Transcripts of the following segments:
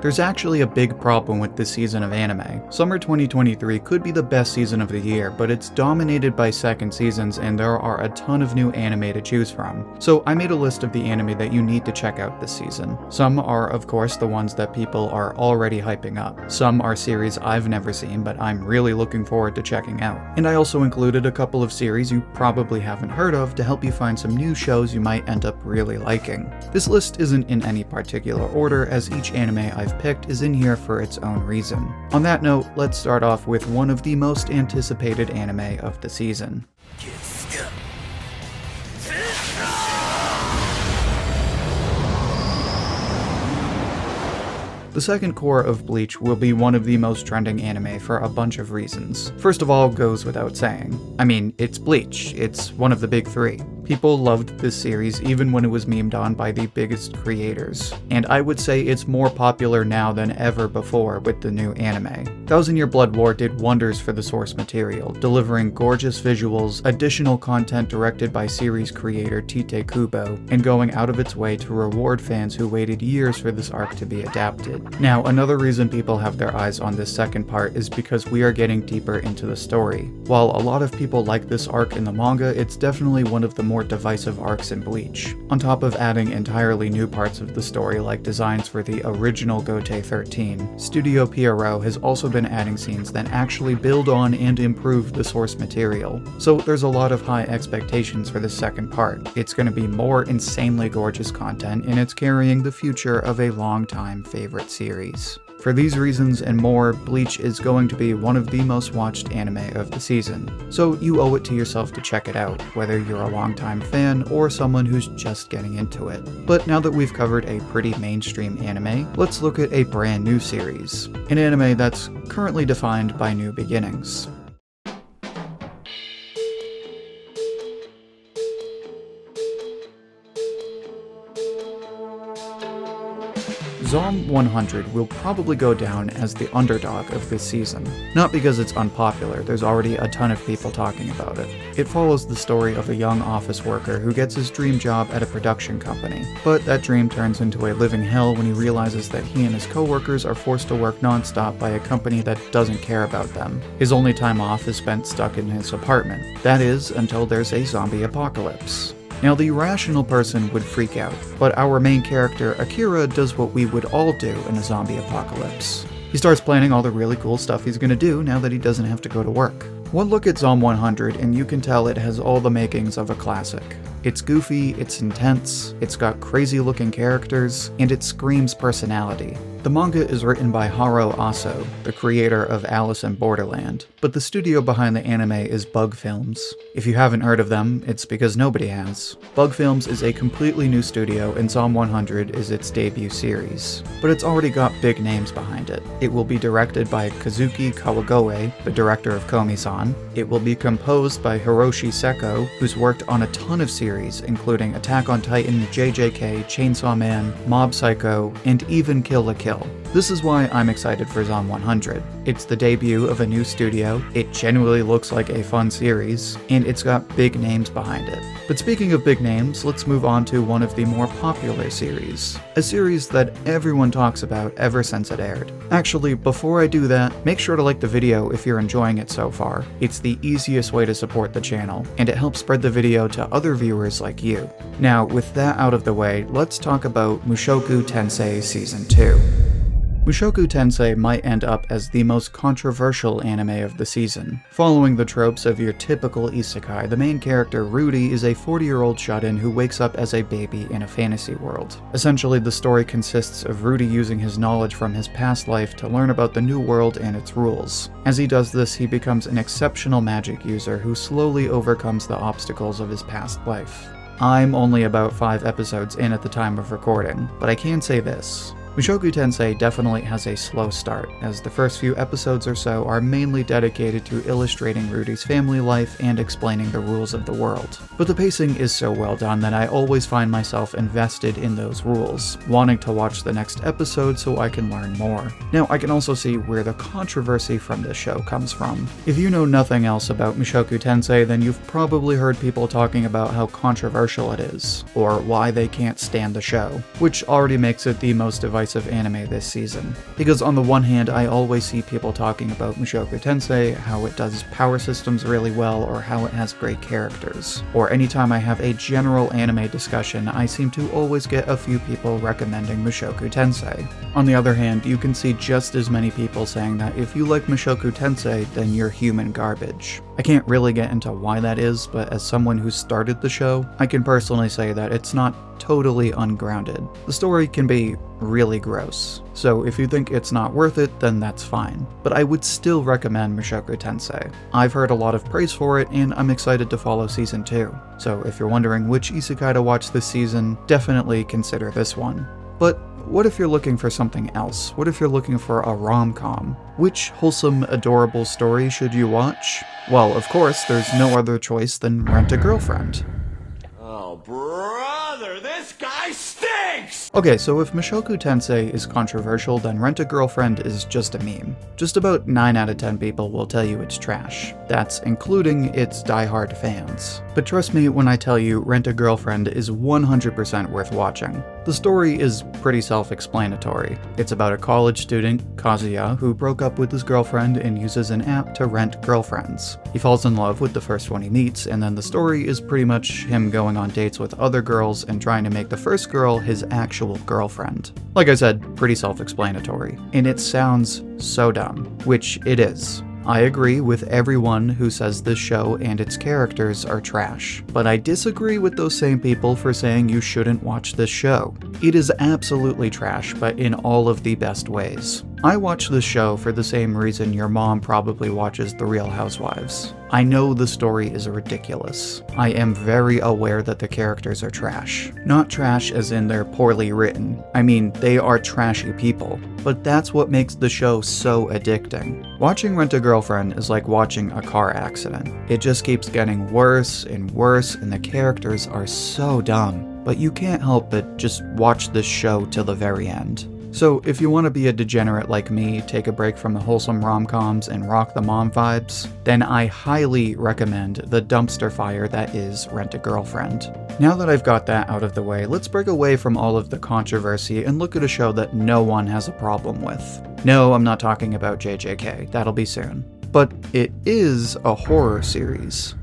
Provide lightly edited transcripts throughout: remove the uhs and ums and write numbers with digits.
There's actually a big problem with this season of anime. Summer 2023 could be the best season of the year, but it's dominated by second seasons and there are a ton of new anime to choose from. So I made a list of the anime that you need to check out this season. Some are of course the ones that people are already hyping up. Some are series I've never seen but I'm really looking forward to checking out. And I also included a couple of series you probably haven't heard of to help you find some new shows you might end up really liking. This list isn't in any particular order as each anime I've picked is in here for its own reason. On that note, let's start off with one of the most anticipated anime of the season. The second core of Bleach will be one of the most trending anime for a bunch of reasons. First of all, goes without saying. I mean, it's Bleach. It's one of the big three. People loved this series even when it was memed on by the biggest creators. And I would say it's more popular now than ever before with the new anime. Thousand Year Blood War did wonders for the source material, delivering gorgeous visuals, additional content directed by series creator Tite Kubo, and going out of its way to reward fans who waited years for this arc to be adapted. Now, another reason people have their eyes on this second part is because we are getting deeper into the story. While a lot of people like this arc in the manga, it's definitely one of the more divisive arcs in Bleach. On top of adding entirely new parts of the story like designs for the original Gote 13, Studio Pierrot has also been adding scenes that actually build on and improve the source material. So there's a lot of high expectations for the second part. It's going to be more insanely gorgeous content and it's carrying the future of a long-time favorite series. For these reasons and more, Bleach is going to be one of the most watched anime of the season, so you owe it to yourself to check it out, whether you're a longtime fan or someone who's just getting into it. But now that we've covered a pretty mainstream anime, let's look at a brand new series, an anime that's currently defined by new beginnings. Zom 100 will probably go down as the underdog of this season. Not because it's unpopular, there's already a ton of people talking about it. It follows the story of a young office worker who gets his dream job at a production company, but that dream turns into a living hell when he realizes that he and his coworkers are forced to work non-stop by a company that doesn't care about them. His only time off is spent stuck in his apartment. That is, until there's a zombie apocalypse. Now, the rational person would freak out, but our main character, Akira, does what we would all do in a zombie apocalypse. He starts planning all the really cool stuff he's gonna do now that he doesn't have to go to work. One look at Zom 100 and you can tell it has all the makings of a classic. It's goofy, it's intense, it's got crazy looking characters, and it screams personality. The manga is written by Haro Aso, the creator of Alice in Borderland, but the studio behind the anime is Bug Films. If you haven't heard of them, it's because nobody has. Bug Films is a completely new studio and Zom 100 is its debut series, but it's already got big names behind it. It will be directed by Kazuki Kawagoe, the director of Komi-san. It will be composed by Hiroshi Seko, who's worked on a ton of series, including Attack on Titan, JJK, Chainsaw Man, Mob Psycho, and even Kill la Kill. This is why I'm excited for Zom 100. It's the debut of a new studio, it genuinely looks like a fun series, and it's got big names behind it. But speaking of big names, let's move on to one of the more popular series. A series that everyone talks about ever since it aired. Actually, before I do that, make sure to like the video if you're enjoying it so far. It's the easiest way to support the channel, and it helps spread the video to other viewers like you. Now, with that out of the way, let's talk about Mushoku Tensei Season 2. Mushoku Tensei might end up as the most controversial anime of the season. Following the tropes of your typical isekai, the main character, Rudy, is a 40-year-old shut-in who wakes up as a baby in a fantasy world. Essentially, the story consists of Rudy using his knowledge from his past life to learn about the new world and its rules. As he does this, he becomes an exceptional magic user who slowly overcomes the obstacles of his past life. I'm only about 5 episodes in at the time of recording, but I can say this. Mushoku Tensei definitely has a slow start, as the first few episodes or so are mainly dedicated to illustrating Rudy's family life and explaining the rules of the world. But the pacing is so well done that I always find myself invested in those rules, wanting to watch the next episode so I can learn more. Now, I can also see where the controversy from this show comes from. If you know nothing else about Mushoku Tensei, then you've probably heard people talking about how controversial it is, or why they can't stand the show, which already makes it the most divisive divisive anime this season. Because on the one hand, I always see people talking about Mushoku Tensei, how it does power systems really well, or how it has great characters. Or anytime I have a general anime discussion, I seem to always get a few people recommending Mushoku Tensei. On the other hand, you can see just as many people saying that if you like Mushoku Tensei, then you're human garbage. I can't really get into why that is, but as someone who started the show, I can personally say that it's not totally ungrounded. The story can be really gross, so if you think it's not worth it, then that's fine. But I would still recommend Mushoku Tensei. I've heard a lot of praise for it, and I'm excited to follow season 2. So if you're wondering which isekai to watch this season, definitely consider this one. But what if you're looking for something else? What if you're looking for a rom-com? Which wholesome, adorable story should you watch? Well, of course, there's no other choice than Rent a Girlfriend. Oh, brother, this guy stinks! Okay, so if Mushoku Tensei is controversial, then Rent a Girlfriend is just a meme. Just about 9 out of 10 people will tell you it's trash. That's including its diehard fans. But trust me when I tell you Rent a Girlfriend is 100% worth watching. The story is pretty self-explanatory. It's about a college student, Kazuya, who broke up with his girlfriend and uses an app to rent girlfriends. He falls in love with the first one he meets, and then the story is pretty much him going on dates with other girls and trying to make the first girl his actual girlfriend. Like I said, pretty self-explanatory. And it sounds so dumb, which it is. I agree with everyone who says this show and its characters are trash, but I disagree with those same people for saying you shouldn't watch this show. It is absolutely trash, but in all of the best ways. I watch this show for the same reason your mom probably watches The Real Housewives. I know the story is ridiculous. I am very aware that the characters are trash. Not trash as in they're poorly written. I mean, they are trashy people. But that's what makes the show so addicting. Watching Rent a Girlfriend is like watching a car accident. It just keeps getting worse and worse, and the characters are so dumb. But you can't help but just watch this show till the very end. So if you want to be a degenerate like me, take a break from the wholesome rom-coms and rock the mom vibes, then I highly recommend the dumpster fire that is Rent a Girlfriend. Now that I've got that out of the way, let's break away from all of the controversy and look at a show that no one has a problem with. No, I'm not talking about JJK, that'll be soon. But it is a horror series.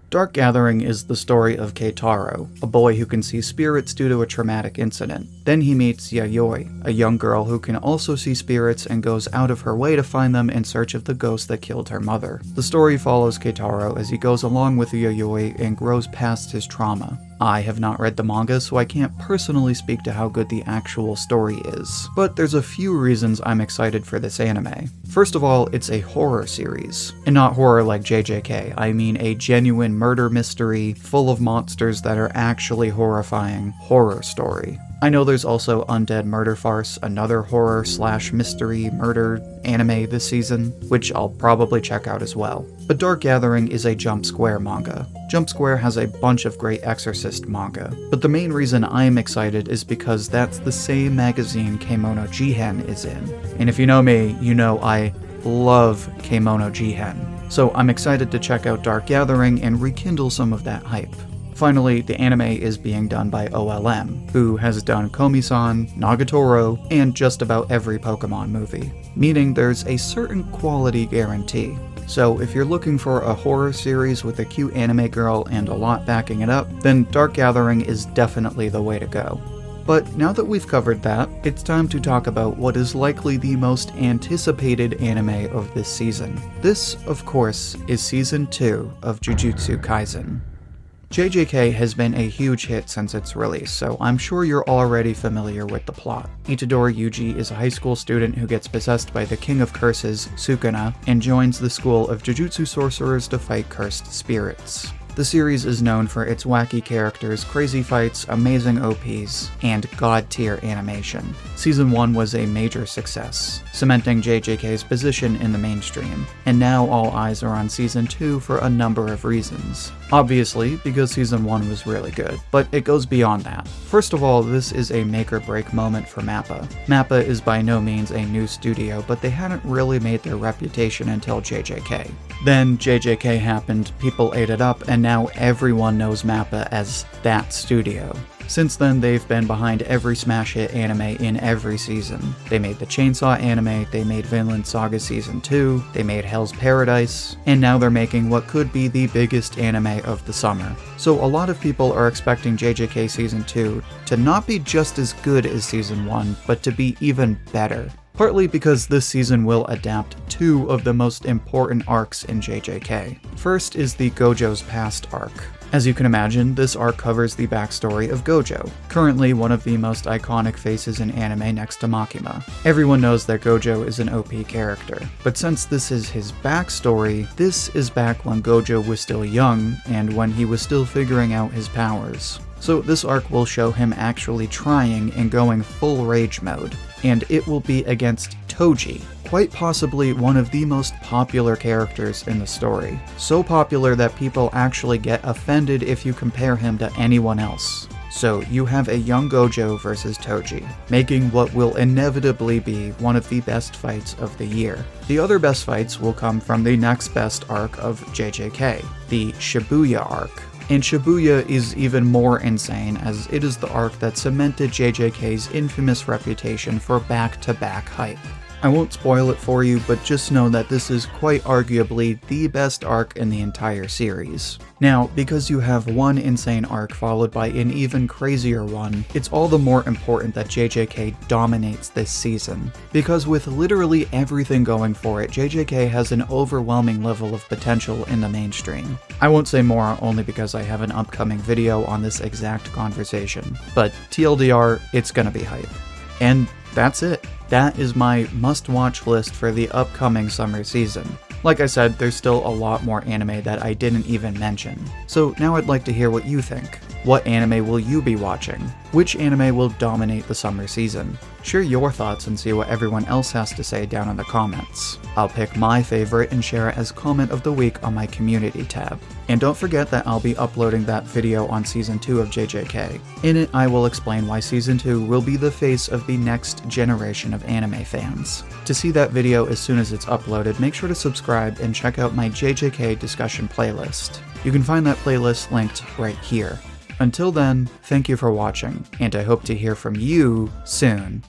Dark Gathering is the story of Keitaro, a boy who can see spirits due to a traumatic incident. Then he meets Yayoi, a young girl who can also see spirits and goes out of her way to find them in search of the ghost that killed her mother. The story follows Keitaro as he goes along with Yayoi and grows past his trauma. I have not read the manga, so I can't personally speak to how good the actual story is, but there's a few reasons I'm excited for this anime. First of all, it's a horror series. And not horror like JJK, I mean a genuine murder mystery, full of monsters that are actually horrifying horror story. I know there's also Undead Murder Farce, another horror/mystery murder anime this season, which I'll probably check out as well. But Dark Gathering is a Jump Square manga. Jump Square has a bunch of great Exorcist manga, but the main reason I'm excited is because that's the same magazine Keimono Jihen is in. And if you know me, you know I love Keimono Jihen. So I'm excited to check out Dark Gathering and rekindle some of that hype. Finally, the anime is being done by OLM, who has done Komi-san, Nagatoro, and just about every Pokemon movie, meaning there's a certain quality guarantee. So if you're looking for a horror series with a cute anime girl and a lot backing it up, then Dark Gathering is definitely the way to go. But now that we've covered that, it's time to talk about what is likely the most anticipated anime of this season. This, of course, is Season 2 of Jujutsu Kaisen. JJK has been a huge hit since its release, so I'm sure you're already familiar with the plot. Itadori Yuji is a high school student who gets possessed by the King of Curses, Sukuna, and joins the school of Jujutsu sorcerers to fight cursed spirits. The series is known for its wacky characters, crazy fights, amazing OPs, and god-tier animation. Season 1 was a major success, cementing JJK's position in the mainstream, and now all eyes are on Season 2 for a number of reasons. Obviously, because Season 1 was really good, but it goes beyond that. First of all, this is a make-or-break moment for MAPPA. MAPPA is by no means a new studio, but they hadn't really made their reputation until JJK. Then JJK happened, people ate it up, and now everyone knows MAPPA as that studio. Since then, they've been behind every smash hit anime in every season. They made the Chainsaw anime, they made Vinland Saga Season 2, they made Hell's Paradise, and now they're making what could be the biggest anime of the summer. So a lot of people are expecting JJK Season 2 to not be just as good as Season 1, but to be even better. Partly because this season will adapt two of the most important arcs in JJK. First is the Gojo's Past arc. As you can imagine, this arc covers the backstory of Gojo, currently one of the most iconic faces in anime next to Makima. Everyone knows that Gojo is an OP character, but since this is his backstory, this is back when Gojo was still young and when he was still figuring out his powers. So this arc will show him actually trying and going full rage mode, and it will be against Toji, quite possibly one of the most popular characters in the story. So popular that people actually get offended if you compare him to anyone else. So you have a young Gojo versus Toji, making what will inevitably be one of the best fights of the year. The other best fights will come from the next best arc of JJK, the Shibuya arc. And Shibuya is even more insane, as it is the arc that cemented JJK's infamous reputation for back-to-back hype. I won't spoil it for you, but just know that this is quite arguably the best arc in the entire series. Now, because you have one insane arc followed by an even crazier one, it's all the more important that JJK dominates this season. Because with literally everything going for it, JJK has an overwhelming level of potential in the mainstream. I won't say more only because I have an upcoming video on this exact conversation, but TLDR, it's gonna be hype. And that's it. That is my must-watch list for the upcoming summer season. Like I said, there's still a lot more anime that I didn't even mention. So now I'd like to hear what you think. What anime will you be watching? Which anime will dominate the summer season? Share your thoughts and see what everyone else has to say down in the comments. I'll pick my favorite and share it as comment of the week on my community tab. And don't forget that I'll be uploading that video on Season 2 of JJK. In it, I will explain why Season 2 will be the face of the next generation of anime fans. To see that video as soon as it's uploaded, make sure to subscribe and check out my JJK discussion playlist. You can find that playlist linked right here. Until then, thank you for watching, and I hope to hear from you soon.